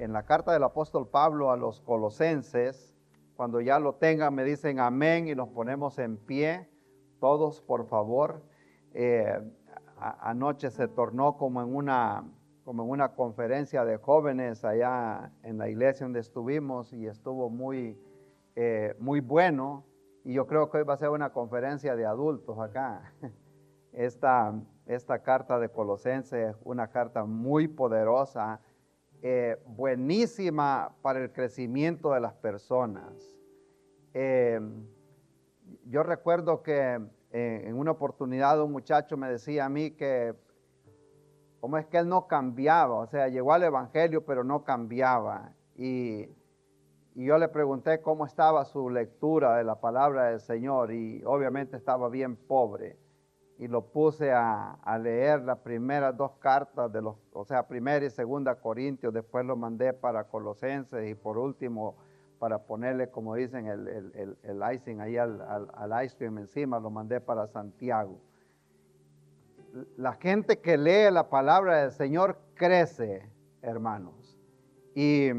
en la carta del apóstol Pablo a los Colosenses. Cuando ya lo tengan me dicen amén y nos ponemos en pie. Todos, por favor. Anoche se tornó como en una conferencia de jóvenes allá en la iglesia donde estuvimos y estuvo muy bueno. Y yo creo que hoy va a ser una conferencia de adultos acá. Esta carta de Colosenses es una carta muy poderosa, buenísima para el crecimiento de las personas. Yo recuerdo que en una oportunidad un muchacho me decía a mí que cómo es que él no cambiaba, o sea, llegó al evangelio pero no cambiaba. Y yo le pregunté cómo estaba su lectura de la palabra del Señor y obviamente estaba bien pobre. Y lo puse a leer las primeras dos cartas, o sea, primera y segunda Corintios, después lo mandé para Colosenses y por último, para ponerle, como dicen, el icing ahí al ice cream encima, lo mandé para Santiago. La gente que lee la palabra del Señor crece, hermanos. Y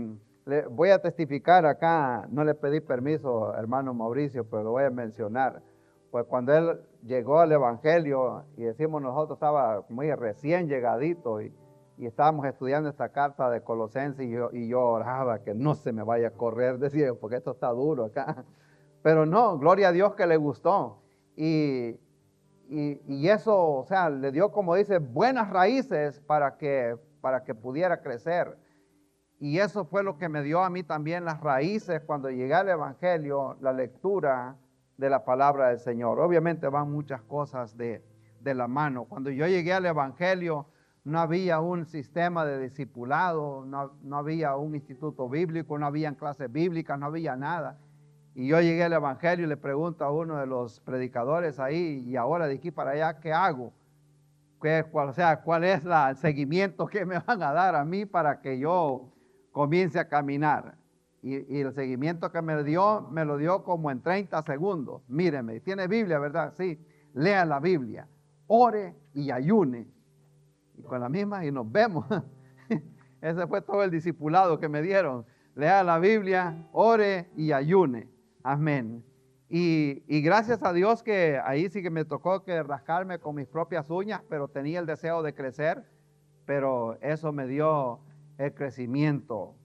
voy a testificar acá, no le pedí permiso, hermano Mauricio, pero lo voy a mencionar. Pues cuando él llegó al evangelio, y decimos nosotros, estaba muy recién llegadito y estábamos estudiando esta carta de Colosenses y yo oraba que no se me vaya a correr, decía, porque esto está duro acá. Pero no, gloria a Dios que le gustó. Y eso, o sea, le dio, como dice, buenas raíces para que pudiera crecer. Y eso fue lo que me dio a mí también las raíces cuando llegué al evangelio, la lectura de la palabra del Señor. Obviamente van muchas cosas de la mano. Cuando yo llegué al evangelio no había un sistema de discipulado, no había un instituto bíblico, no había clases bíblicas, no había nada. Y yo llegué al evangelio y le pregunto a uno de los predicadores ahí, y ahora de aquí para allá, ¿qué hago? ¿Cuál es el seguimiento que me van a dar a mí para que yo comience a caminar? Y el seguimiento que me lo dio como en 30 segundos. Míreme, tiene Biblia, ¿verdad? Sí, lea la Biblia, ore y ayune. Y con la misma y nos vemos. Ese fue todo el discipulado que me dieron. Lea la Biblia, ore y ayune. Amén. Y gracias a Dios que ahí sí que me tocó que rascarme con mis propias uñas, pero tenía el deseo de crecer, pero eso me dio el crecimiento.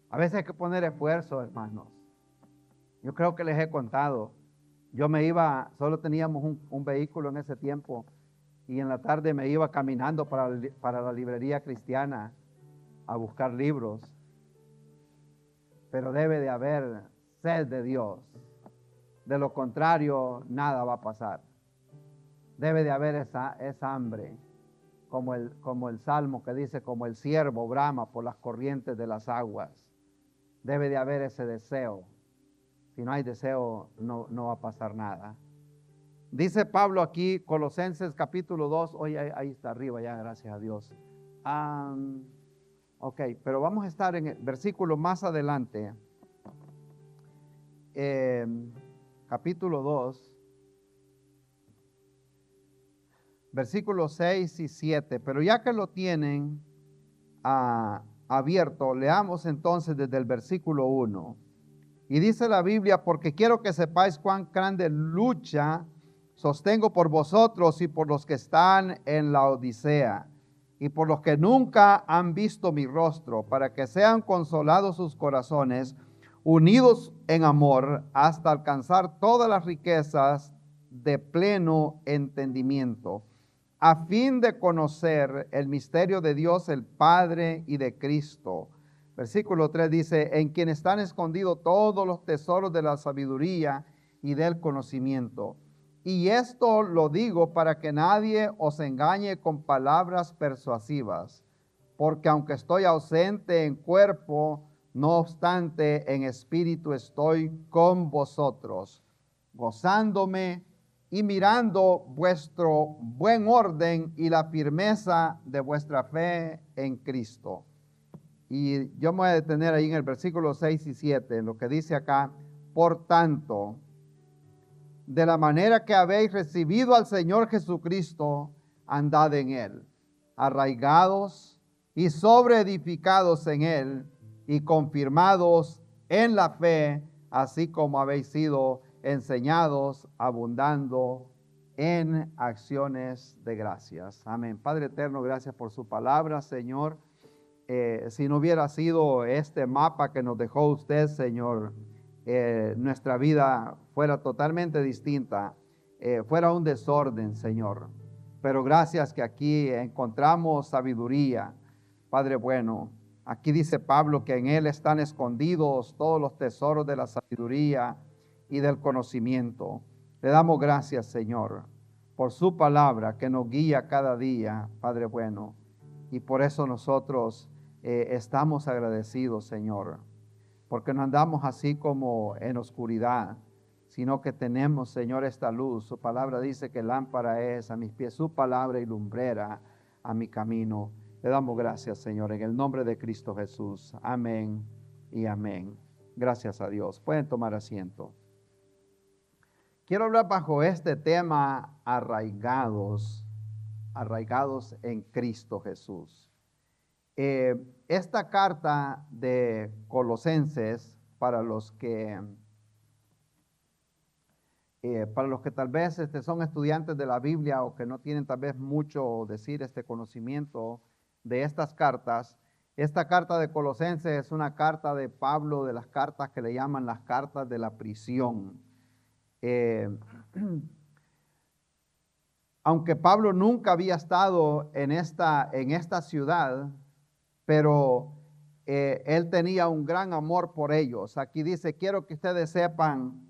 A veces hay que poner esfuerzo, hermanos. Yo creo que les he contado. Yo me iba, solo teníamos un vehículo en ese tiempo, y en la tarde me iba caminando para la librería cristiana a buscar libros. Pero debe de haber sed de Dios. De lo contrario, nada va a pasar. Debe de haber esa hambre, como el salmo que dice, como el ciervo brama por las corrientes de las aguas. Debe de haber ese deseo. Si no hay deseo, no va a pasar nada. Dice Pablo aquí, Colosenses capítulo 2, hoy ahí está arriba ya, gracias a Dios. Ok, pero vamos a estar en el versículo más adelante. Capítulo 2, versículos 6 y 7. Pero ya que lo tienen abierto, leamos entonces desde el versículo 1. Y dice la Biblia, porque quiero que sepáis cuán grande lucha sostengo por vosotros y por los que están en la Odisea, y por los que nunca han visto mi rostro, para que sean consolados sus corazones, unidos en amor, hasta alcanzar todas las riquezas de pleno entendimiento, a fin de conocer el misterio de Dios el Padre y de Cristo. Versículo 3 dice, en quien están escondidos todos los tesoros de la sabiduría y del conocimiento. Y esto lo digo para que nadie os engañe con palabras persuasivas, porque aunque estoy ausente en cuerpo, no obstante en espíritu estoy con vosotros, gozándome y mirando vuestro buen orden y la firmeza de vuestra fe en Cristo. Y yo me voy a detener ahí en el versículo 6 y 7, en lo que dice acá, por tanto, de la manera que habéis recibido al Señor Jesucristo, andad en él, arraigados y sobreedificados en él y confirmados en la fe, así como habéis sido enseñados, abundando en acciones de gracias. Amén. Padre eterno, gracias por su palabra, Señor. Si no hubiera sido este mapa que nos dejó usted, Señor, nuestra vida fuera totalmente distinta, fuera un desorden, Señor. Pero gracias que aquí encontramos sabiduría, Padre bueno. Aquí dice Pablo que en él están escondidos todos los tesoros de la sabiduría y del conocimiento. Le damos gracias, Señor, por su palabra que nos guía cada día, Padre bueno. Y por eso nosotros estamos agradecidos, Señor, porque no andamos así como en oscuridad, sino que tenemos, Señor, esta luz. Su palabra dice que lámpara es a mis pies, su palabra y lumbrera a mi camino. Le damos gracias, Señor, en el nombre de Cristo Jesús. Amén y amén. Gracias a Dios. Pueden tomar asiento. Quiero hablar bajo este tema, arraigados en Cristo Jesús. Esta carta de Colosenses, para los que tal vez son estudiantes de la Biblia o que no tienen tal vez mucho conocimiento de estas cartas, esta carta de Colosenses es una carta de Pablo, de las cartas que le llaman las cartas de la prisión. Aunque Pablo nunca había estado en esta ciudad, pero él tenía un gran amor por ellos. Aquí dice, quiero que ustedes sepan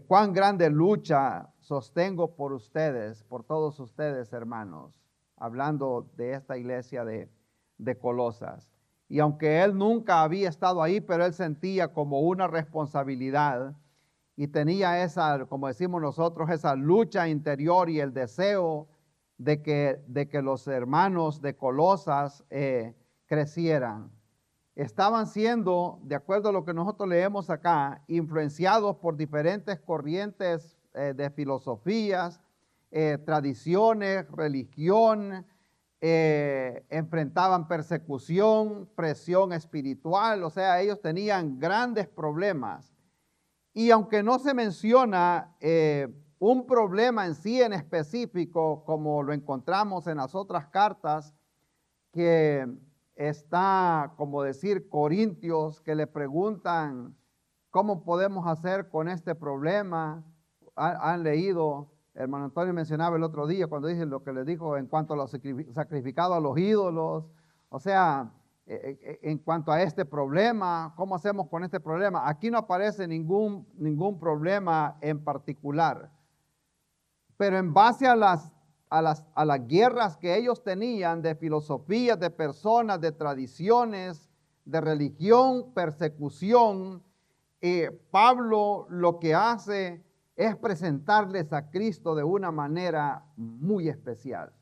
cuán grande lucha sostengo por ustedes, por todos ustedes, hermanos, hablando de esta iglesia de Colosas. Y aunque él nunca había estado ahí, pero él sentía como una responsabilidad y tenía esa, como decimos nosotros, esa lucha interior y el deseo de que los hermanos de Colosas crecieran. Estaban siendo, de acuerdo a lo que nosotros leemos acá, influenciados por diferentes corrientes de filosofías, tradiciones, religión, enfrentaban persecución, presión espiritual, o sea, ellos tenían grandes problemas. Y aunque no se menciona un problema en sí en específico, como lo encontramos en las otras cartas, que está, como decir, Corintios, que le preguntan cómo podemos hacer con este problema. Han leído, hermano Antonio mencionaba el otro día cuando dice lo que le dijo en cuanto a los sacrificados a los ídolos, o sea, en cuanto a este problema, ¿cómo hacemos con este problema? Aquí no aparece ningún problema en particular, pero en base a las guerras que ellos tenían de filosofías, de personas, de tradiciones, de religión, persecución, Pablo lo que hace es presentarles a Cristo de una manera muy especial.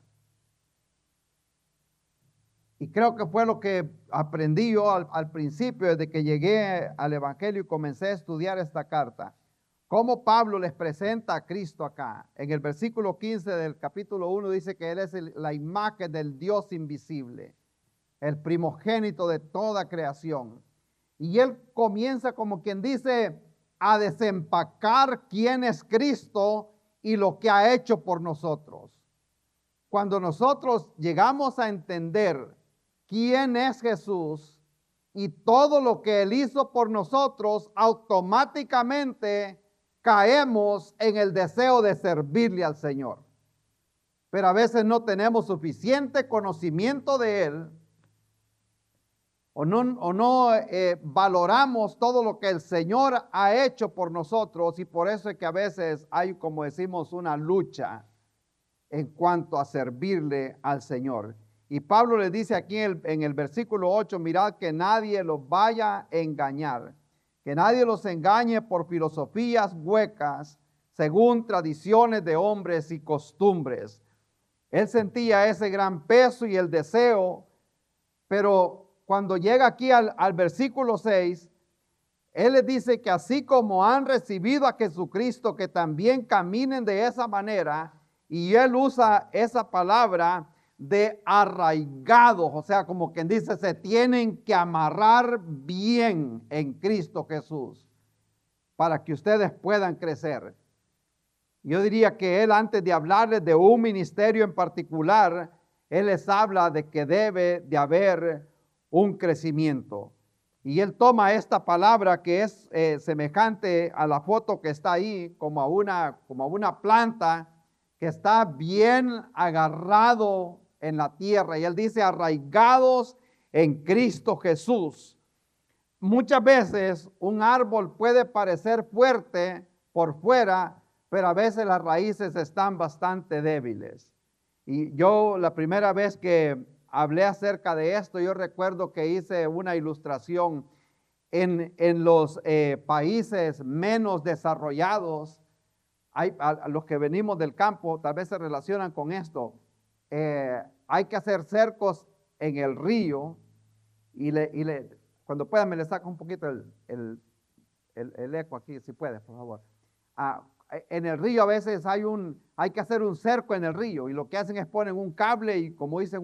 Y creo que fue lo que aprendí yo al principio, desde que llegué al Evangelio y comencé a estudiar esta carta. Cómo Pablo les presenta a Cristo acá. En el versículo 15 del capítulo 1 dice que Él es la imagen del Dios invisible, el primogénito de toda creación. Y Él comienza como quien dice a desempacar quién es Cristo y lo que ha hecho por nosotros. Cuando nosotros llegamos a entender quién es Jesús y todo lo que Él hizo por nosotros, automáticamente caemos en el deseo de servirle al Señor. Pero a veces no tenemos suficiente conocimiento de Él o no valoramos todo lo que el Señor ha hecho por nosotros, y por eso es que a veces hay, como decimos, una lucha en cuanto a servirle al Señor. Y Pablo le dice aquí en el versículo 8, mirad que nadie los vaya a engañar, que nadie los engañe por filosofías huecas, según tradiciones de hombres y costumbres. Él sentía ese gran peso y el deseo, pero cuando llega aquí al versículo 6, él les dice que así como han recibido a Jesucristo, que también caminen de esa manera. Y él usa esa palabra de arraigados, o sea, como quien dice, se tienen que amarrar bien en Cristo Jesús para que ustedes puedan crecer. Yo diría que él, antes de hablarles de un ministerio en particular, él les habla de que debe de haber un crecimiento. Y él toma esta palabra que es semejante a la foto que está ahí, como a una planta que está bien agarrado en la tierra. Y él dice, arraigados en Cristo Jesús. Muchas veces un árbol puede parecer fuerte por fuera, pero a veces las raíces están bastante débiles. Y yo la primera vez que hablé acerca de esto, yo recuerdo que hice una ilustración en los países menos desarrollados. A los que venimos del campo tal vez se relacionan con esto. Hay que hacer cercos en el río y cuando puedan me le saco un poquito el eco aquí, si puedes, por favor. En el río a veces hay que hacer un cerco en el río y lo que hacen es ponen un cable y como dicen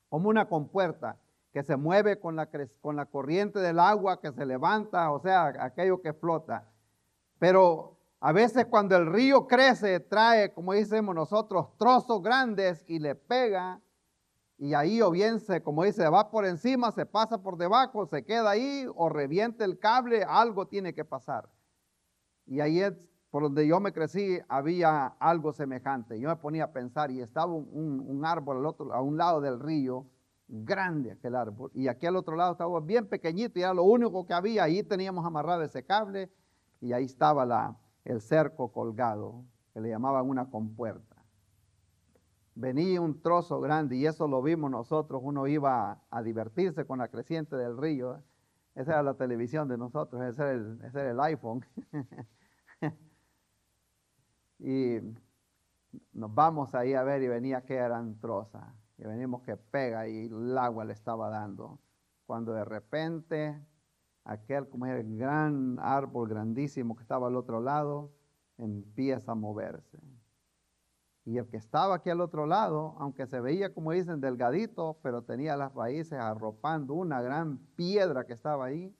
como una compuerta que se mueve con la corriente del agua que se levanta, o sea, aquello que flota. Pero a veces cuando el río crece, trae, como decimos nosotros, trozos grandes y le pega. Y ahí o bien como dice, va por encima, se pasa por debajo, se queda ahí o revienta el cable, algo tiene que pasar. Y ahí es por donde yo me crecí, había algo semejante. Yo me ponía a pensar y estaba un árbol a un lado del río, grande aquel árbol, y aquí al otro lado estaba bien pequeñito y era lo único que había. Ahí teníamos amarrado ese cable y ahí estaba el cerco colgado, que le llamaban una compuerta. Venía un trozo grande y eso lo vimos nosotros. Uno iba a divertirse con la creciente del río. Esa era la televisión de nosotros, ese era el iPhone. Y nos vamos ahí a ver y venía que eran trozas. Y venimos que pega y el agua le estaba dando. Cuando de repente aquel como el gran árbol grandísimo que estaba al otro lado empieza a moverse. Y el que estaba aquí al otro lado, aunque se veía, como dicen, delgadito, pero tenía las raíces arropando una gran piedra que estaba ahí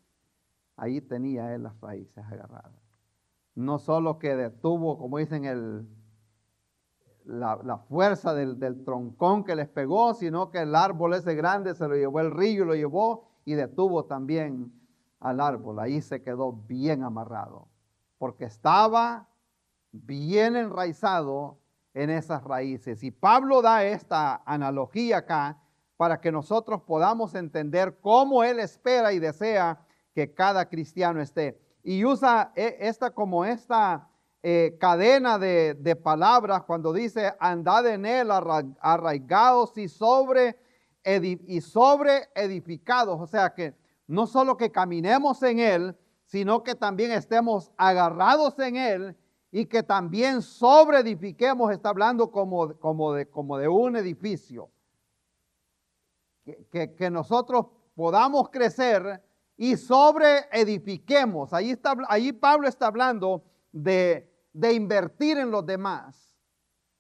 tenía él las raíces agarradas. No solo que detuvo, como dicen, la fuerza del troncón que les pegó, sino que el árbol ese grande se lo llevó el río, lo llevó y detuvo también al árbol. Ahí se quedó bien amarrado, porque estaba bien enraizado en esas raíces. Y Pablo da esta analogía acá para que nosotros podamos entender cómo él espera y desea que cada cristiano esté. Y usa esta cadena de palabras cuando dice andad en él arraigados y sobre edificados. O sea que no solo que caminemos en él, sino que también estemos agarrados en él y que también sobre edifiquemos. Está hablando como de un edificio. Que nosotros podamos crecer y sobre edifiquemos. Ahí Pablo está hablando de invertir en los demás.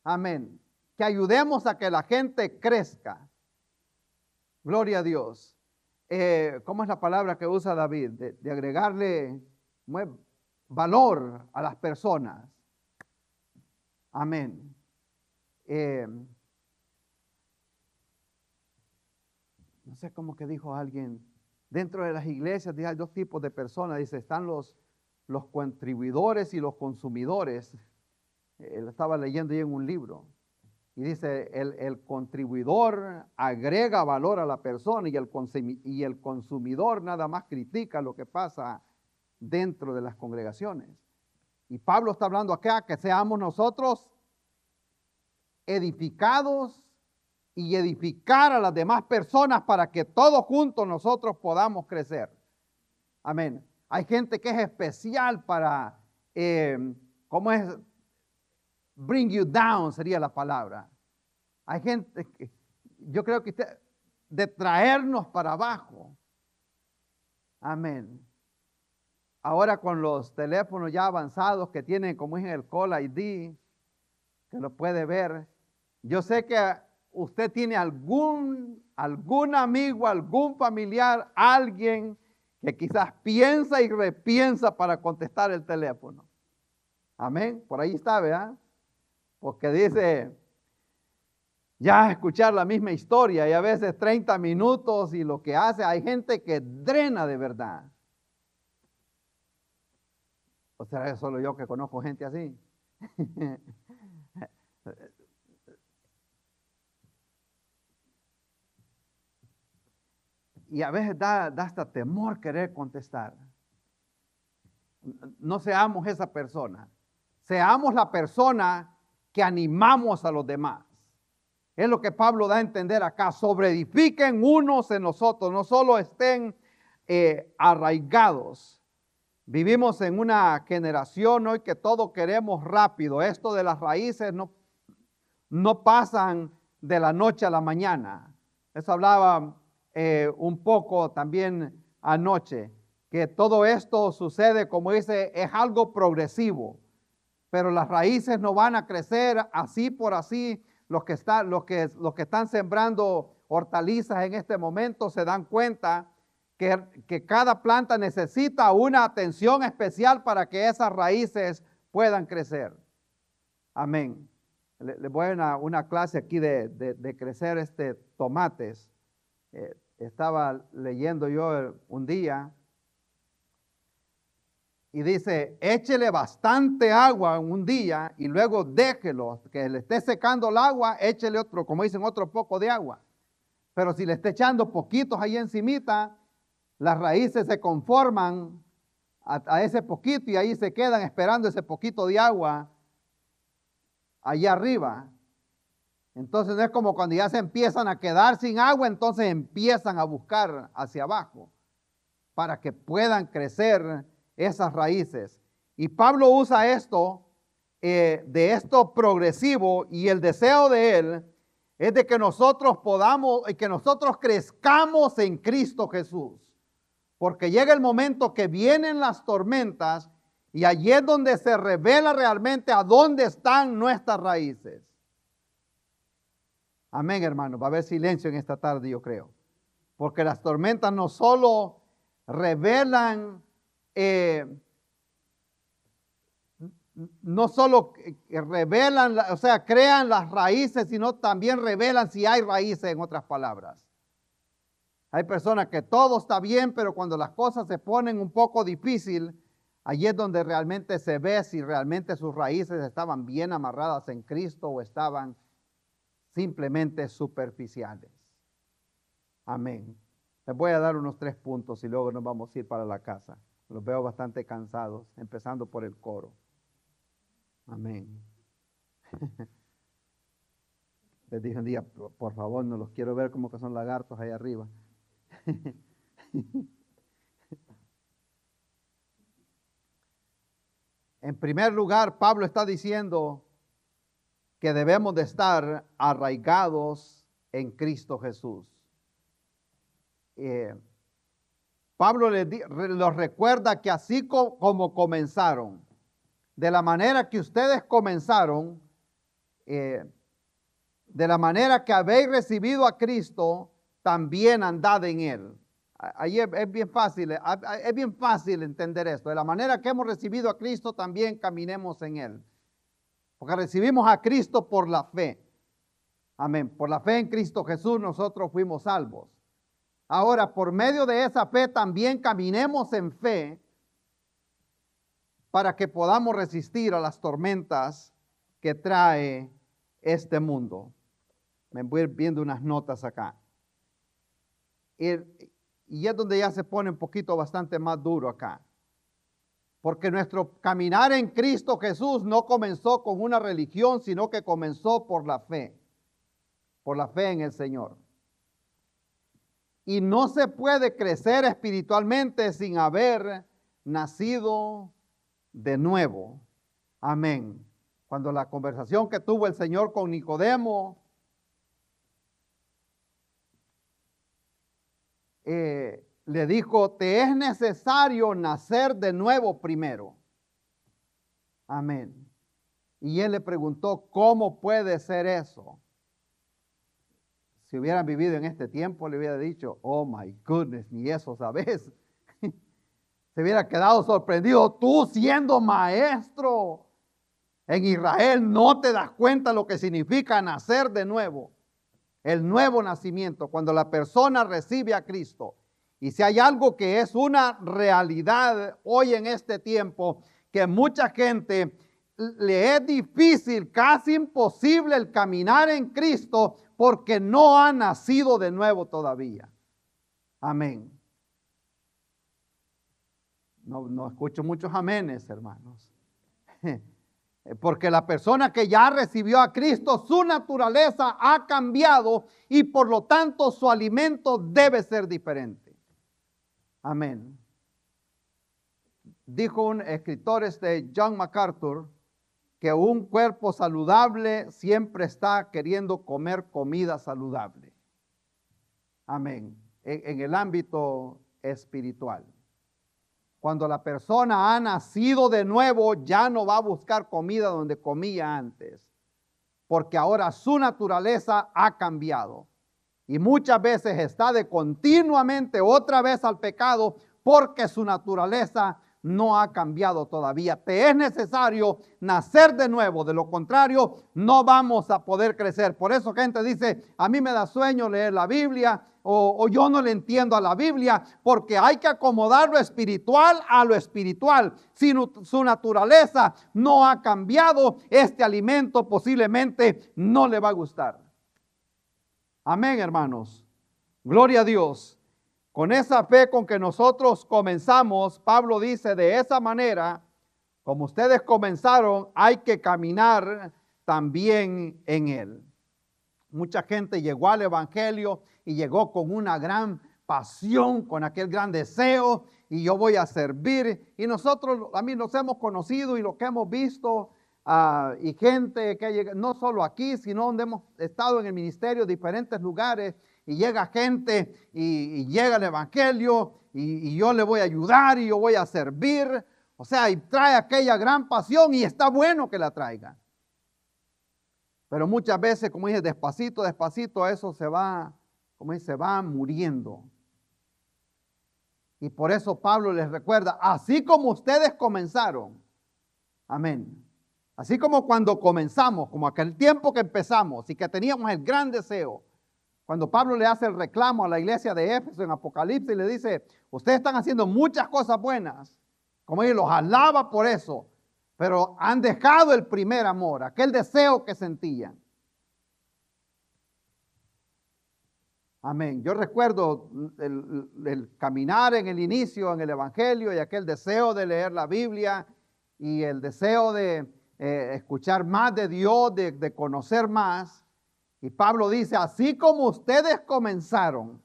Amén. Que ayudemos a que la gente crezca. Gloria a Dios. ¿Cómo es la palabra que usa David? De agregarle valor a las personas. Amén. No sé cómo que dijo alguien. Dentro de las iglesias hay dos tipos de personas. Dice, están los contribuidores y los consumidores. Lo estaba leyendo yo en un libro. Y dice, el contribuidor agrega valor a la persona y el consumidor nada más critica lo que pasa dentro de las congregaciones. Y Pablo está hablando acá que seamos nosotros edificados y edificar a las demás personas para que todos juntos nosotros podamos crecer. Amén. Hay gente que es especial para, ¿cómo es? Bring you down sería la palabra. Hay gente que, yo creo que de traernos para abajo. Amén. Ahora con los teléfonos ya avanzados que tienen como es el Call ID, que lo puede ver. Yo sé que usted tiene algún amigo, algún familiar, alguien que quizás piensa y repiensa para contestar el teléfono. Amén. Por ahí está, ¿verdad? Porque dice, ya escuchar la misma historia y a veces 30 minutos y lo que hace, hay gente que drena de verdad. ¿O será que solo yo que conozco gente así? Y a veces da hasta temor querer contestar. No seamos esa persona. Seamos la persona que animamos a los demás. Es lo que Pablo da a entender acá. Sobreedifiquen unos en nosotros. No solo estén arraigados. Vivimos en una generación hoy que todo queremos rápido. Esto de las raíces no pasan de la noche a la mañana. Eso hablaba un poco también anoche, que todo esto sucede, como dice, es algo progresivo, pero las raíces no van a crecer así por así. Los que están sembrando hortalizas en este momento se dan cuenta que cada planta necesita una atención especial para que esas raíces puedan crecer. Amén. Les voy a una clase aquí de crecer tomates. Estaba leyendo yo un día y dice, échele bastante agua en un día y luego déjelo, que le esté secando el agua, échele otro, como dicen, otro poco de agua. Pero si le está echando poquitos ahí encimita, las raíces se conforman a ese poquito y ahí se quedan esperando ese poquito de agua allá arriba. Entonces no es como cuando ya se empiezan a quedar sin agua, entonces empiezan a buscar hacia abajo para que puedan crecer esas raíces. Y Pablo usa esto, de esto progresivo, y el deseo de él es de que nosotros podamos, y que nosotros crezcamos en Cristo Jesús. Porque llega el momento que vienen las tormentas y allí es donde se revela realmente a dónde están nuestras raíces. Amén, hermano. Va a haber silencio en esta tarde, yo creo. Porque las tormentas no solo revelan, o sea, crean las raíces, sino también revelan si hay raíces, en otras palabras. Hay personas que todo está bien, pero cuando las cosas se ponen un poco difícil, allí es donde realmente se ve si realmente sus raíces estaban bien amarradas en Cristo o estaban simplemente superficiales. Amén. Les voy a dar unos 3 puntos y luego nos vamos a ir para la casa. Los veo bastante cansados, empezando por el coro. Amén. Les dije un día, por favor, no los quiero ver como que son lagartos ahí arriba. En primer lugar, Pablo está diciendo que debemos de estar arraigados en Cristo Jesús. Pablo los recuerda que así como comenzaron, de la manera que ustedes comenzaron, de la manera que habéis recibido a Cristo, también andad en Él. Ahí es bien fácil entender esto. De la manera que hemos recibido a Cristo, también caminemos en Él. Porque recibimos a Cristo por la fe. Amén. Por la fe en Cristo Jesús nosotros fuimos salvos. Ahora, por medio de esa fe también caminemos en fe para que podamos resistir a las tormentas que trae este mundo. Me voy viendo unas notas acá. Y es donde ya se pone un poquito bastante más duro acá. Porque nuestro caminar en Cristo Jesús no comenzó con una religión, sino que comenzó por la fe en el Señor. Y no se puede crecer espiritualmente sin haber nacido de nuevo. Amén. Cuando la conversación que tuvo el Señor con Nicodemo, le dijo, te es necesario nacer de nuevo primero. Amén. Y él le preguntó, ¿cómo puede ser eso? si hubieran vivido en este tiempo, le hubiera dicho, oh my goodness, ni eso sabes. Se hubiera quedado sorprendido, tú siendo maestro en Israel, no te das cuenta lo que significa nacer de nuevo. El nuevo nacimiento, cuando la persona recibe a Cristo. Y si hay algo que es una realidad hoy en este tiempo, que mucha gente le es difícil, casi imposible el caminar en Cristo porque no ha nacido de nuevo todavía. Amén. No escucho muchos amenes, hermanos. Porque la persona que ya recibió a Cristo, su naturaleza ha cambiado y por lo tanto su alimento debe ser diferente. Amén. Dijo un escritor, John MacArthur, que un cuerpo saludable siempre está queriendo comer comida saludable. Amén. En el ámbito espiritual. Cuando la persona ha nacido de nuevo, ya no va a buscar comida donde comía antes, porque ahora su naturaleza ha cambiado. Y muchas veces está de continuamente otra vez al pecado porque su naturaleza no ha cambiado todavía. Te es necesario nacer de nuevo, de lo contrario no vamos a poder crecer. Por eso gente dice, a mí me da sueño leer la Biblia o yo no le entiendo a la Biblia, porque hay que acomodar lo espiritual a lo espiritual. Si su naturaleza no ha cambiado, este alimento posiblemente no le va a gustar. Amén, hermanos. Gloria a Dios. Con esa fe con que nosotros comenzamos, Pablo dice, de esa manera, como ustedes comenzaron, hay que caminar también en él. Mucha gente llegó al evangelio y llegó con una gran pasión, con aquel gran deseo, y yo voy a servir. Y nosotros, a mí nos hemos conocido y lo que hemos visto, y gente que llega, no solo aquí, sino donde hemos estado en el ministerio, diferentes lugares, y llega gente y llega el evangelio y yo le voy a ayudar y yo voy a servir. O sea, y trae aquella gran pasión y está bueno que la traiga. Pero muchas veces, como dije, despacito, despacito, eso se va, como dice, se va muriendo. Y por eso Pablo les recuerda, así como ustedes comenzaron, amén. Así como cuando comenzamos, como aquel tiempo que empezamos y que teníamos el gran deseo. Cuando Pablo le hace el reclamo a la iglesia de Éfeso en Apocalipsis, le dice, ustedes están haciendo muchas cosas buenas. Como él los alaba por eso, pero han dejado el primer amor, aquel deseo que sentían. Amén. Yo recuerdo el caminar en el inicio, en el evangelio, y aquel deseo de leer la Biblia y el deseo de escuchar más de Dios, de conocer más. Y Pablo dice, así como ustedes comenzaron.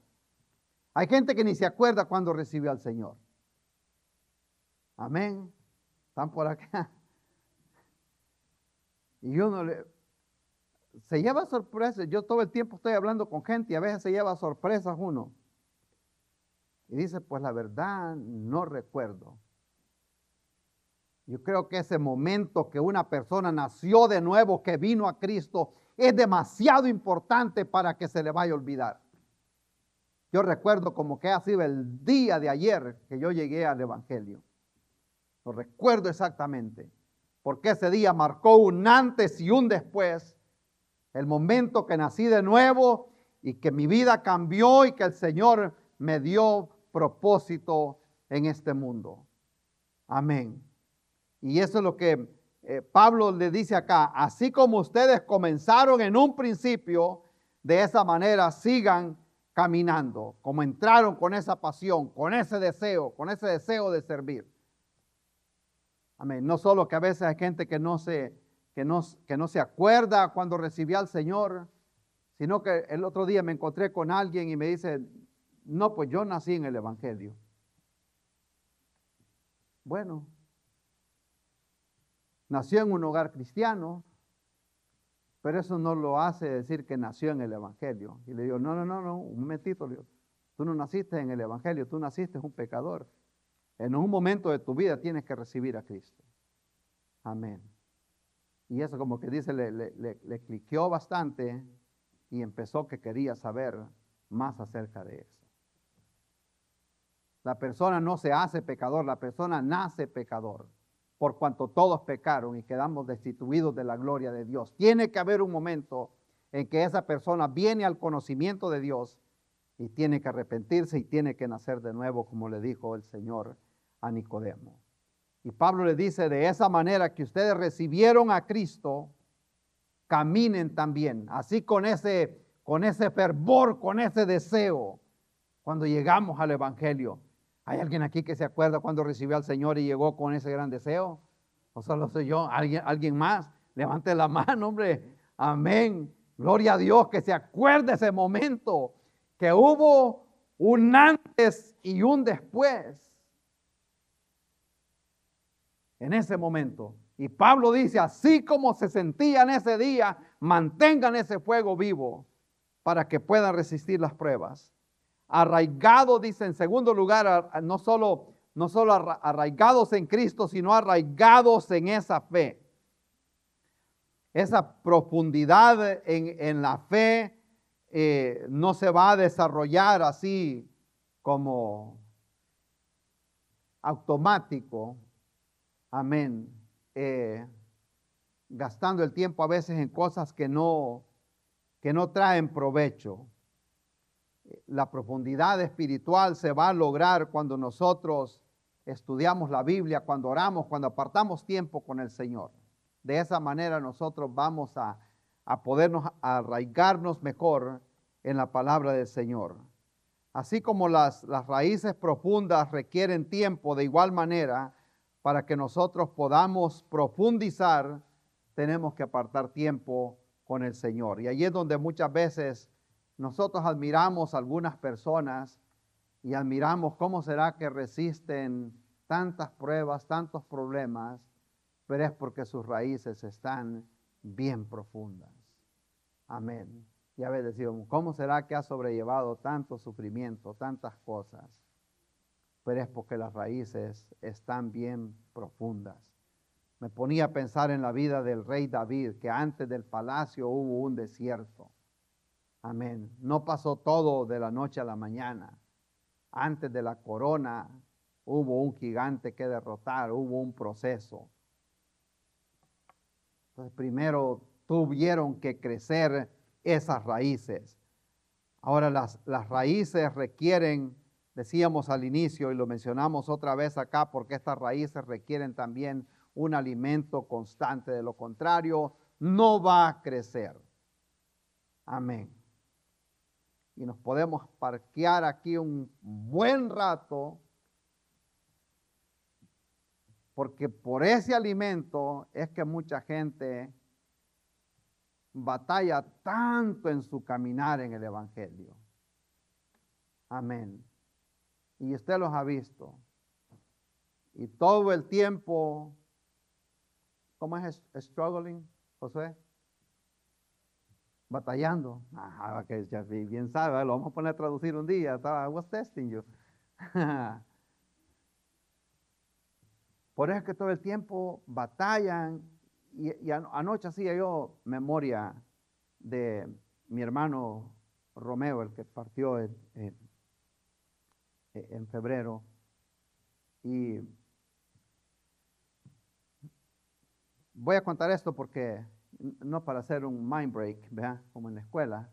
Hay gente que ni se acuerda cuando recibió al Señor. Amén. Están por acá. Y uno se lleva sorpresas. Yo todo el tiempo estoy hablando con gente y a veces se lleva sorpresas uno. Y dice, pues la verdad no recuerdo. Yo creo que ese momento que una persona nació de nuevo, que vino a Cristo, es demasiado importante para que se le vaya a olvidar. Yo recuerdo como que ha sido el día de ayer que yo llegué al evangelio. Lo recuerdo exactamente, porque ese día marcó un antes y un después. El momento que nací de nuevo y que mi vida cambió y que el Señor me dio propósito en este mundo. Amén. Y eso es lo que Pablo le dice acá. Así como ustedes comenzaron en un principio, de esa manera sigan caminando. Como entraron con esa pasión, con ese deseo de servir. Amén. No solo que a veces hay gente que no se acuerda cuando recibió al Señor, sino que el otro día me encontré con alguien y me dice, no, pues yo nací en el evangelio. Bueno, nació en un hogar cristiano, pero eso no lo hace decir que nació en el evangelio. Y le digo, no, un momentito, le digo, tú no naciste en el evangelio, tú naciste un pecador. En un momento de tu vida tienes que recibir a Cristo. Amén. Y eso como que dice, le cliqueó bastante y empezó que quería saber más acerca de eso. La persona no se hace pecador, la persona nace pecador, por cuanto todos pecaron y quedamos destituidos de la gloria de Dios. Tiene que haber un momento en que esa persona viene al conocimiento de Dios y tiene que arrepentirse y tiene que nacer de nuevo, como le dijo el Señor a Nicodemo. Y Pablo le dice, de esa manera que ustedes recibieron a Cristo, caminen también, así con ese fervor, con ese deseo, cuando llegamos al Evangelio. ¿Hay alguien aquí que se acuerda cuando recibió al Señor y llegó con ese gran deseo? ¿O solo soy yo? ¿Alguien más? Levante la mano, hombre. Amén. Gloria a Dios, que se acuerde ese momento, que hubo un antes y un después. En ese momento. Y Pablo dice, así como se sentía en ese día, mantengan ese fuego vivo para que puedan resistir las pruebas. Arraigados, dice en segundo lugar, no solo arraigados en Cristo, sino arraigados en esa fe. Esa profundidad en la fe no se va a desarrollar así como automático. Amén. Gastando el tiempo a veces en cosas que no traen provecho. La profundidad espiritual se va a lograr cuando nosotros estudiamos la Biblia, cuando oramos, cuando apartamos tiempo con el Señor. De esa manera nosotros vamos a podernos arraigarnos mejor en la palabra del Señor. Así como las raíces profundas requieren tiempo, de igual manera, para que nosotros podamos profundizar, tenemos que apartar tiempo con el Señor. Y allí es donde muchas veces nosotros admiramos a algunas personas y admiramos cómo será que resisten tantas pruebas, tantos problemas, pero es porque sus raíces están bien profundas. Amén. Y a veces decimos, ¿cómo será que ha sobrellevado tanto sufrimiento, tantas cosas? Pero es porque las raíces están bien profundas. Me ponía a pensar en la vida del rey David, que antes del palacio hubo un desierto. Amén. No pasó todo de la noche a la mañana. Antes de la corona hubo un gigante que derrotar, hubo un proceso. Entonces primero tuvieron que crecer esas raíces. Ahora las raíces requieren, decíamos al inicio y lo mencionamos otra vez acá, porque estas raíces requieren también un alimento constante. De lo contrario, no va a crecer. Amén. Y nos podemos parquear aquí un buen rato, porque por ese alimento es que mucha gente batalla tanto en su caminar en el Evangelio. Amén. Y usted los ha visto. Y todo el tiempo, ¿cómo es struggling, Josué? Batallando. Que ya bien sabe, lo vamos a poner a traducir un día. I was testing you. Por eso es que todo el tiempo batallan. Y anoche hacía yo memoria de mi hermano Romeo, el que partió en febrero. Y voy a contar esto porque no para hacer un mind break, ¿verdad? Como en la escuela,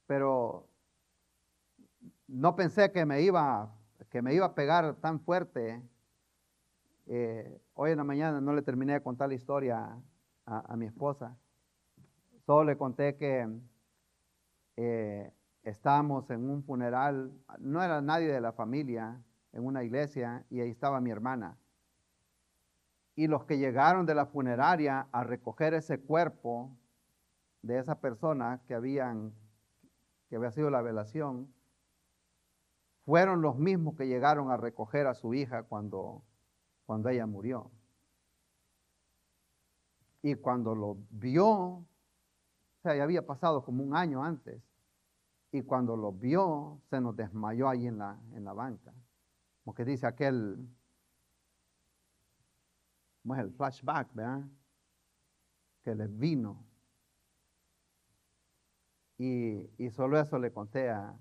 pero no pensé que me iba a pegar tan fuerte. Hoy en la mañana no le terminé de contar la historia a mi esposa. Solo le conté que estábamos en un funeral, no era nadie de la familia, en una iglesia, y ahí estaba mi hermana. Y los que llegaron de la funeraria a recoger ese cuerpo de esa persona que había sido la velación, fueron los mismos que llegaron a recoger a su hija cuando ella murió. Y cuando lo vio, o sea, ya había pasado como un año antes, y cuando lo vio, se nos desmayó ahí en la banca. Como que dice aquel, ¿cómo es el flashback, verdad? Que les vino. Y solo eso le conté a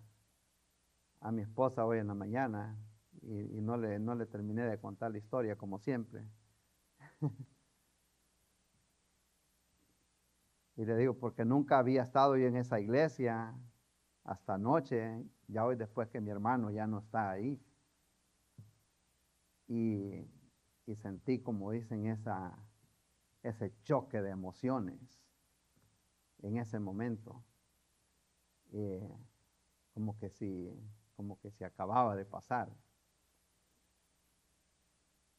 mi esposa hoy en la mañana y no le terminé de contar la historia como siempre. Y le digo, porque nunca había estado yo en esa iglesia hasta anoche, ya hoy después que mi hermano ya no está ahí. Y sentí, como dicen, ese choque de emociones en ese momento. Como que si acababa de pasar.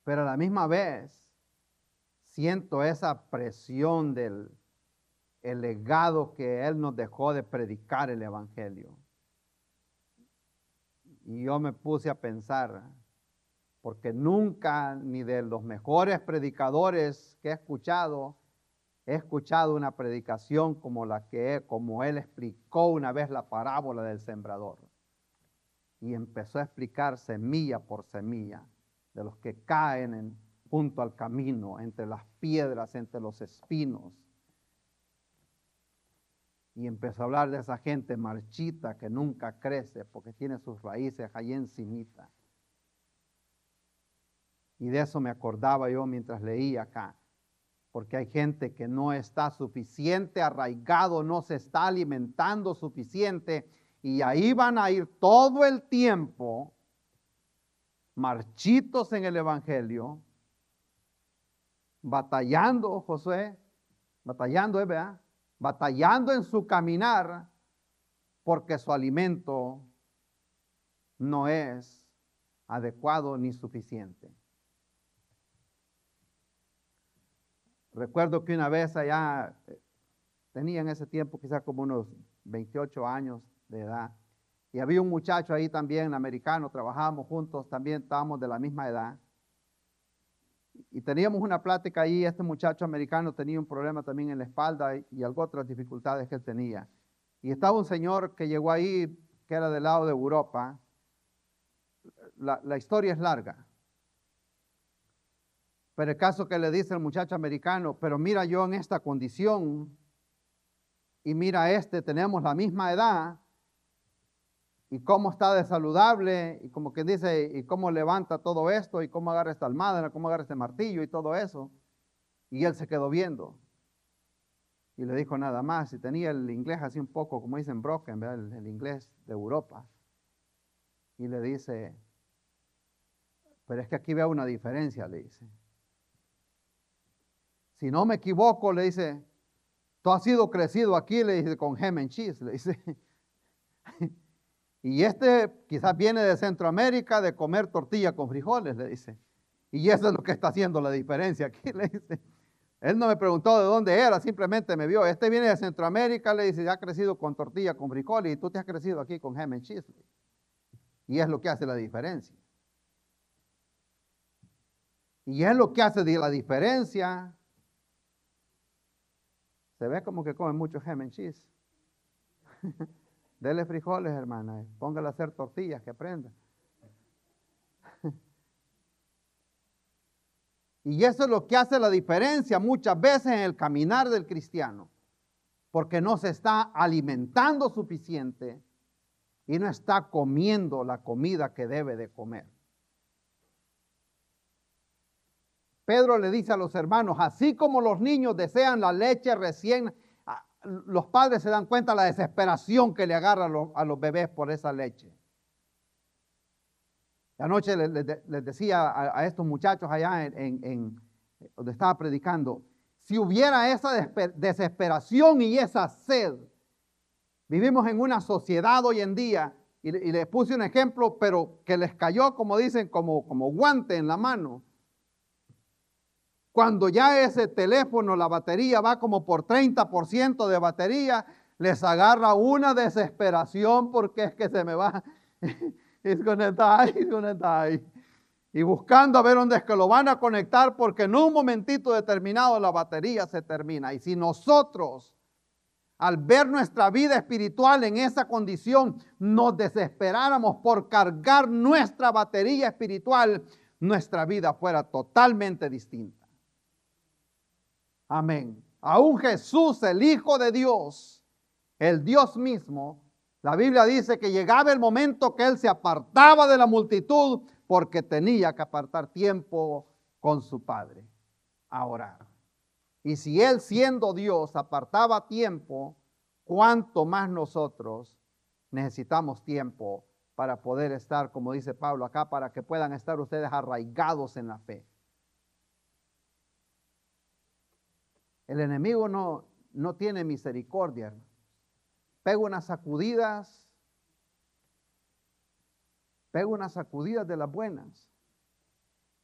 Pero a la misma vez siento esa presión del el legado que Él nos dejó de predicar el Evangelio. Y yo me puse a pensar, porque nunca, ni de los mejores predicadores que he escuchado una predicación como como Él explicó una vez la parábola del sembrador. Y empezó a explicar semilla por semilla de los que caen junto al camino, entre las piedras, entre los espinos. Y empezó a hablar de esa gente marchita que nunca crece porque tiene sus raíces allí encimita. Y de eso me acordaba yo mientras leía acá. Porque hay gente que no está suficiente arraigado, no se está alimentando suficiente. Y ahí van a ir todo el tiempo marchitos en el Evangelio, batallando, Josué, batallando, ¿verdad? Batallando en su caminar, porque su alimento no es adecuado ni suficiente. Recuerdo que una vez allá, tenía en ese tiempo quizás como unos 28 años de edad, y había un muchacho ahí también, americano, trabajábamos juntos, también estábamos de la misma edad. Y teníamos una plática ahí, este muchacho americano tenía un problema también en la espalda y algo otras dificultades que él tenía. Y estaba un señor que llegó ahí, que era del lado de Europa. La historia es larga. Pero el caso que le dice el muchacho americano, pero mira yo en esta condición, y mira tenemos la misma edad, y cómo está de saludable, y como que dice, y cómo levanta todo esto, y cómo agarra esta almadra, cómo agarra este martillo y todo eso. Y él se quedó viendo. Y le dijo nada más, y tenía el inglés así un poco, como dicen broken, ¿verdad? El inglés de Europa. Y le dice, pero es que aquí veo una diferencia, le dice. Si no me equivoco, le dice, tú has sido crecido aquí, le dice, con ham and cheese, le dice. Y quizás viene de Centroamérica de comer tortilla con frijoles, le dice. Y eso es lo que está haciendo la diferencia aquí, le dice. Él no me preguntó de dónde era, simplemente me vio. Viene de Centroamérica, le dice, ha crecido con tortilla con frijoles y tú te has crecido aquí con ham and cheese. Y es lo que hace la diferencia. Y es lo que hace la diferencia. Se ve como que comen mucho ham and cheese. Dele frijoles, hermana. Póngale a hacer tortillas, que aprenda. Y eso es lo que hace la diferencia muchas veces en el caminar del cristiano. Porque no se está alimentando suficiente y no está comiendo la comida que debe de comer. Pedro le dice a los hermanos, así como los niños desean la leche recién, los padres se dan cuenta de la desesperación que le agarra a los bebés por esa leche. Anoche les decía a estos muchachos allá en donde estaba predicando, si hubiera esa desesperación y esa sed, vivimos en una sociedad hoy en día, y les puse un ejemplo, pero que les cayó, como dicen, como guante en la mano. Cuando ya ese teléfono, la batería va como por 30% de batería, les agarra una desesperación porque es que se me va. It's gonna die. Y buscando a ver dónde es que lo van a conectar porque en un momentito determinado la batería se termina. Y si nosotros, al ver nuestra vida espiritual en esa condición, nos desesperáramos por cargar nuestra batería espiritual, nuestra vida fuera totalmente distinta. Amén. Aún Jesús, el Hijo de Dios, el Dios mismo, la Biblia dice que llegaba el momento que él se apartaba de la multitud porque tenía que apartar tiempo con su Padre a orar. Y si él, siendo Dios, apartaba tiempo, cuánto más nosotros necesitamos tiempo para poder estar, como dice Pablo acá, para que puedan estar ustedes arraigados en la fe. El enemigo no tiene misericordia, hermano. Pega unas sacudidas de las buenas.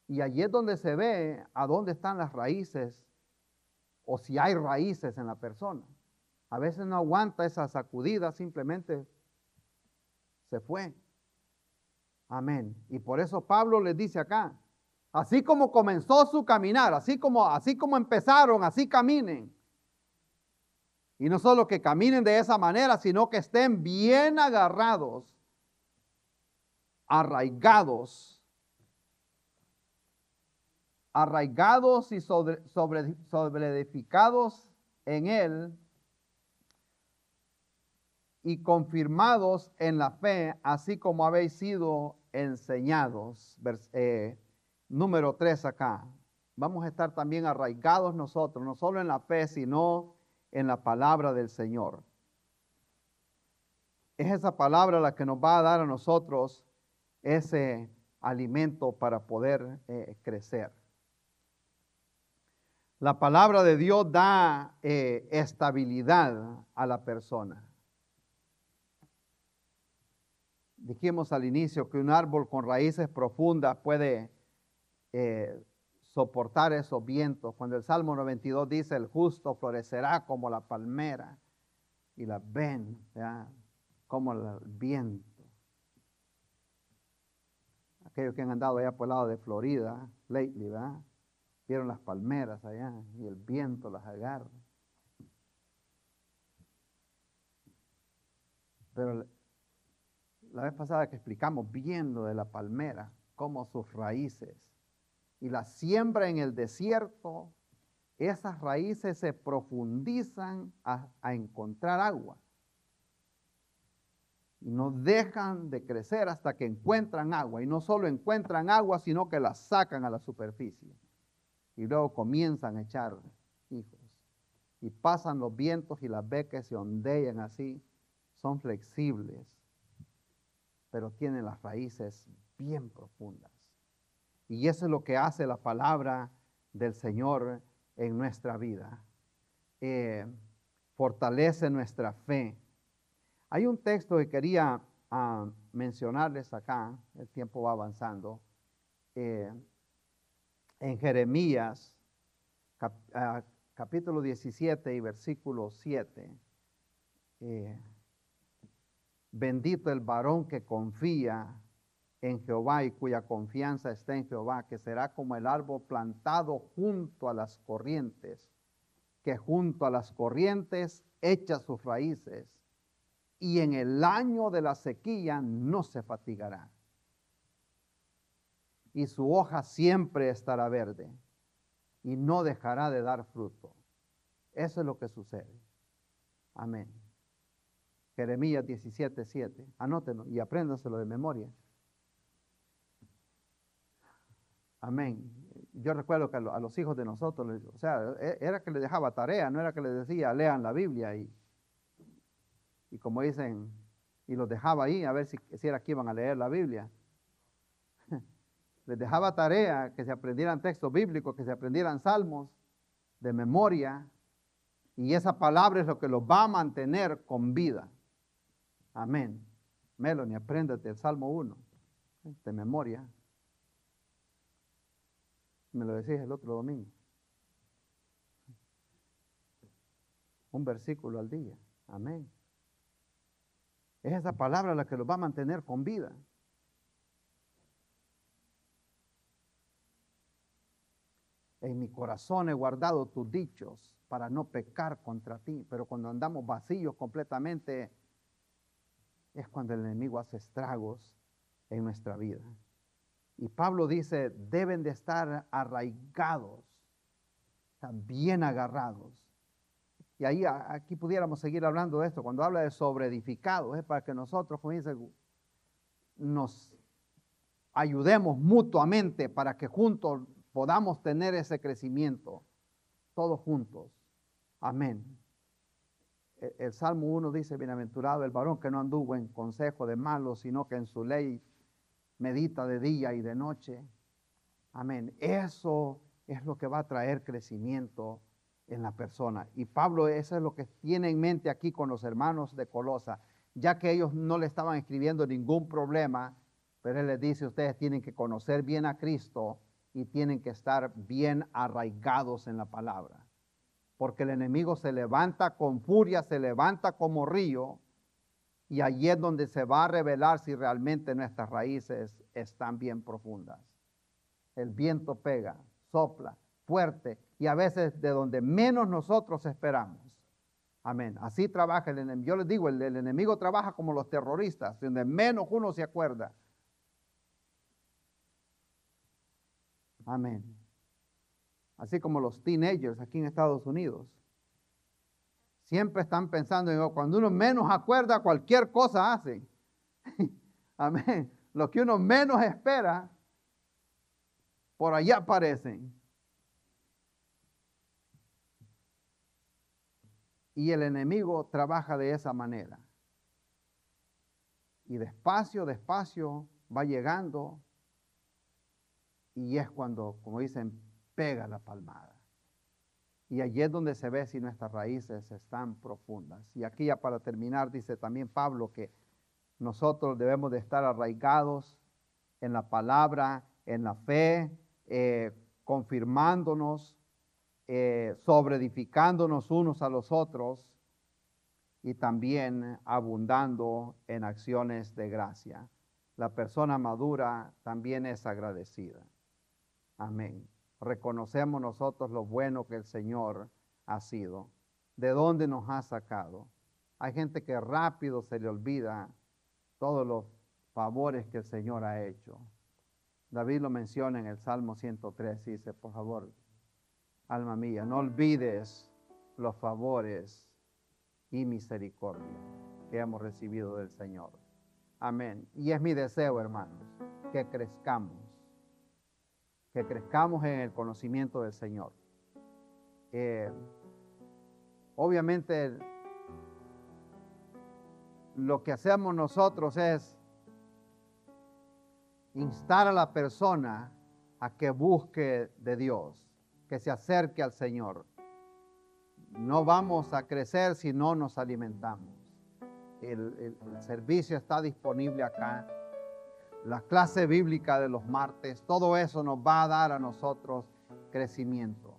Y allí es donde se ve a dónde están las raíces, o si hay raíces en la persona. A veces no aguanta esa sacudida, simplemente se fue. Amén. Y por eso Pablo les dice acá, así como comenzó su caminar, así como empezaron, así caminen. Y no solo que caminen de esa manera, sino que estén bien agarrados, arraigados y sobreedificados en él y confirmados en la fe, así como habéis sido enseñados. Número 3 acá. Vamos a estar también arraigados nosotros, no solo en la fe, sino en la palabra del Señor. Es esa palabra la que nos va a dar a nosotros ese alimento para poder crecer. La palabra de Dios da estabilidad a la persona. Dijimos al inicio que un árbol con raíces profundas puede soportar esos vientos. Cuando el Salmo 92 dice, el justo florecerá como la palmera, y la ven, ¿ya?, como el viento. Aquellos que han andado allá por el lado de Florida, lately, ¿verdad?, vieron las palmeras allá y el viento las agarra. Pero la vez pasada que explicamos bien lo de la palmera, cómo sus raíces y la siembra en el desierto, esas raíces se profundizan a encontrar agua. Y no dejan de crecer hasta que encuentran agua. Y no solo encuentran agua, sino que la sacan a la superficie. Y luego comienzan a echar hijos. Y pasan los vientos y las ve que se ondean así. Son flexibles, pero tienen las raíces bien profundas. Y eso es lo que hace la palabra del Señor en nuestra vida. Fortalece nuestra fe. Hay un texto que quería mencionarles acá, el tiempo va avanzando, en Jeremías, capítulo 17 y versículo 7. Bendito el varón que confía en Jehová y cuya confianza está en Jehová, que será como el árbol plantado junto a las corrientes, que junto a las corrientes echa sus raíces, y en el año de la sequía no se fatigará, y su hoja siempre estará verde, y no dejará de dar fruto. Eso es lo que sucede. Amén. Jeremías 17:7. Anótenlo y apréndanselo de memoria. Amén. Yo recuerdo que a los hijos de nosotros, o sea, era que les dejaba tarea, no era que les decía, lean la Biblia y como dicen, y los dejaba ahí a ver si era que iban a leer la Biblia. Les dejaba tarea que se aprendieran textos bíblicos, que se aprendieran salmos de memoria, y esa palabra es lo que los va a mantener con vida. Amén. Melanie, apréndete el Salmo 1 de memoria. Me lo decís el otro domingo. Un versículo al día. Amén. Es esa palabra la que los va a mantener con vida. En mi corazón he guardado tus dichos para no pecar contra ti. Pero cuando andamos vacíos completamente, es cuando el enemigo hace estragos en nuestra vida. Y Pablo dice, deben de estar arraigados, bien agarrados Y ahí aquí pudiéramos seguir hablando de esto. Cuando habla de sobreedificados, es para que nosotros, como dice, nos ayudemos mutuamente para que juntos podamos tener ese crecimiento, todos juntos. Amén. El Salmo 1 dice, bienaventurado el varón que no anduvo en consejo de malos, sino que en su ley medita de día y de noche. Amén. Eso es lo que va a traer crecimiento en la persona. Y Pablo, eso es lo que tiene en mente aquí con los hermanos de Colosa, ya que ellos no le estaban escribiendo ningún problema, pero él les dice, ustedes tienen que conocer bien a Cristo y tienen que estar bien arraigados en la palabra. Porque el enemigo se levanta con furia, se levanta como río, y allí es donde se va a revelar si realmente nuestras raíces están bien profundas. El viento pega, sopla fuerte y a veces de donde menos nosotros esperamos. Amén. Así trabaja el enemigo. Yo les digo, el enemigo trabaja como los terroristas, donde menos uno se acuerda. Amén. Así como los teenagers aquí en Estados Unidos. Siempre están pensando en cuando uno menos acuerda, cualquier cosa hace. Amén. Lo que uno menos espera, por allá aparecen. Y el enemigo trabaja de esa manera. Y despacio, despacio va llegando. Y es cuando, como dicen, pega la palmada. Y allí es donde se ve si nuestras raíces están profundas. Y aquí ya para terminar, dice también Pablo que nosotros debemos de estar arraigados en la palabra, en la fe, confirmándonos, sobreedificándonos unos a los otros y también abundando en acciones de gracia. La persona madura también es agradecida. Amén. Reconocemos nosotros lo bueno que el Señor ha sido, de dónde nos ha sacado. Hay gente que rápido se le olvida todos los favores que el Señor ha hecho. David lo menciona en el Salmo 103, dice, por favor, alma mía, no olvides los favores y misericordia que hemos recibido del Señor. Amén. Y es mi deseo, hermanos, que crezcamos en el conocimiento del Señor. Obviamente, lo que hacemos nosotros es instar a la persona a que busque de Dios, que se acerque al Señor. No vamos a crecer si no nos alimentamos. El servicio está disponible acá. La clase bíblica de los martes, todo eso nos va a dar a nosotros crecimiento.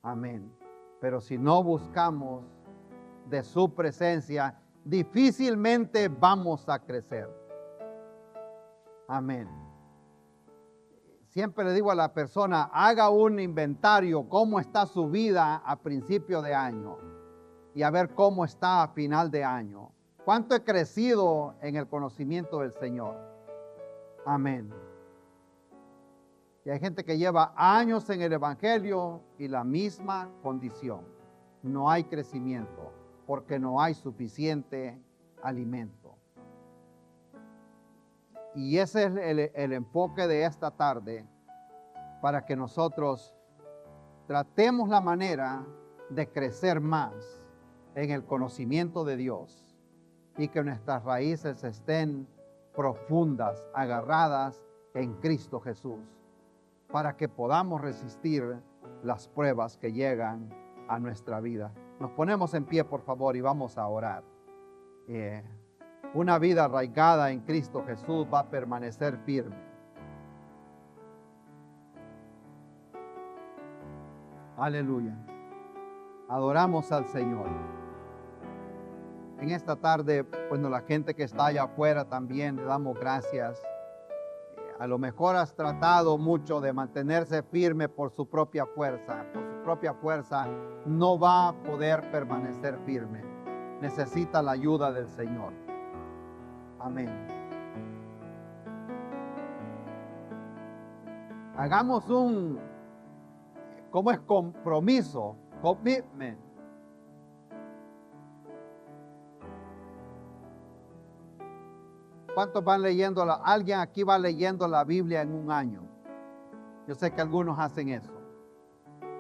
Amén. Pero si no buscamos de su presencia, difícilmente vamos a crecer. Amén. Siempre le digo a la persona, haga un inventario, cómo está su vida a principio de año y a ver cómo está a final de año. ¿Cuánto he crecido en el conocimiento del Señor? Amén. Y hay gente que lleva años en el Evangelio y la misma condición. No hay crecimiento porque no hay suficiente alimento. Y ese es el enfoque de esta tarde para que nosotros tratemos la manera de crecer más en el conocimiento de Dios y que nuestras raíces estén profundas, agarradas en Cristo Jesús, para que podamos resistir las pruebas que llegan a nuestra vida. Nos ponemos en pie, por favor, y vamos a orar. Una vida arraigada en Cristo Jesús va a permanecer firme. Aleluya. Adoramos al Señor. En esta tarde, bueno, la gente que está allá afuera también le damos gracias. A lo mejor has tratado mucho de mantenerse firme por su propia fuerza. Por su propia fuerza no va a poder permanecer firme. Necesita la ayuda del Señor. Amén. Hagamos ¿cómo es compromiso? Commitment. ¿Cuántos van leyendo? Alguien aquí va leyendo la Biblia en un año. Yo sé que algunos hacen eso.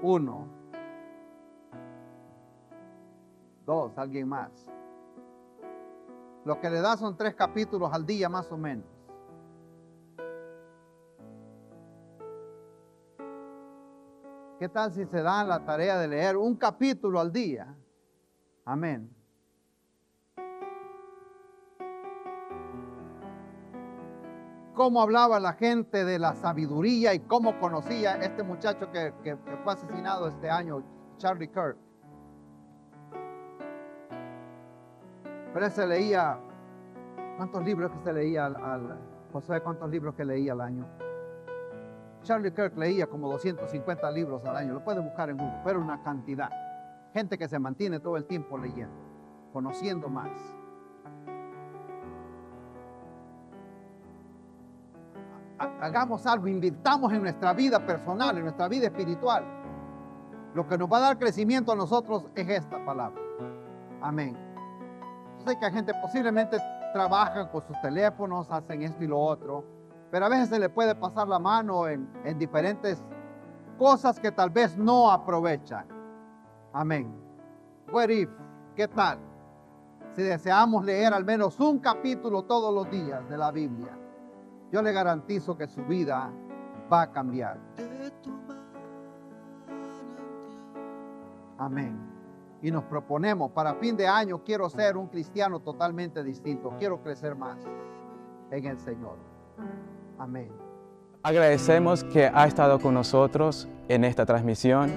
1, 2, alguien más. Lo que le da son 3 capítulos al día más o menos. ¿Qué tal si se dan la tarea de leer un capítulo al día? Amén. Cómo hablaba la gente de la sabiduría y cómo conocía este muchacho que fue asesinado este año, Charlie Kirk. Pero él se leía, ¿cuántos libros que se leía José, cuántos libros que leía al año? Charlie Kirk leía como 250 libros al año, lo puede buscar en Google, pero una cantidad. Gente que se mantiene todo el tiempo leyendo, conociendo más. Hagamos algo, invirtamos en nuestra vida personal, en nuestra vida espiritual. Lo que nos va a dar crecimiento a nosotros es esta palabra. Amén. Yo sé que la gente posiblemente trabaja con sus teléfonos, hacen esto y lo otro, pero a veces se le puede pasar la mano en diferentes cosas que tal vez no aprovechan. Amén. What if? ¿Qué tal? Si deseamos leer al menos un capítulo todos los días de la Biblia, yo le garantizo que su vida va a cambiar. Amén. Y nos proponemos, para fin de año, quiero ser un cristiano totalmente distinto. Quiero crecer más en el Señor. Amén. Agradecemos que ha estado con nosotros en esta transmisión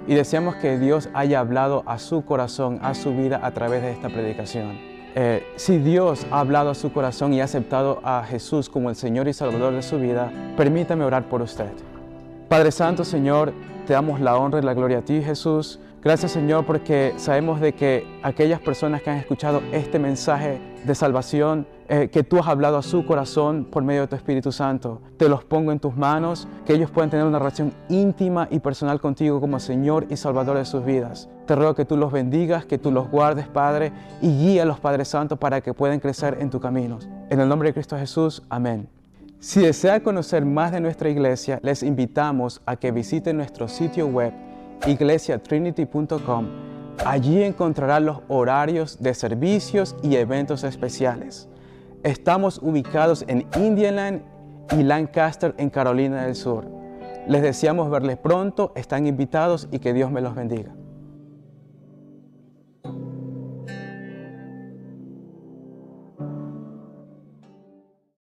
y deseamos que Dios haya hablado a su corazón, a su vida a través de esta predicación. Si Dios ha hablado a su corazón y ha aceptado a Jesús como el Señor y Salvador de su vida, permítame orar por usted. Padre Santo, Señor, te damos la honra y la gloria a ti, Jesús. Gracias, Señor, porque sabemos de que aquellas personas que han escuchado este mensaje de salvación, que tú has hablado a su corazón por medio de tu Espíritu Santo, te los pongo en tus manos, que ellos puedan tener una relación íntima y personal contigo como Señor y Salvador de sus vidas. Te ruego que tú los bendigas, que tú los guardes, Padre, y guíalos, Padre Santo, para que puedan crecer en tus caminos. En el nombre de Cristo Jesús, amén. Si desea conocer más de nuestra iglesia, les invitamos a que visiten nuestro sitio web iglesiatrinity.com. Allí encontrarán los horarios de servicios y eventos especiales. Estamos ubicados en Indianland y Lancaster, en Carolina del Sur. Les deseamos verles pronto, están invitados y que Dios me los bendiga.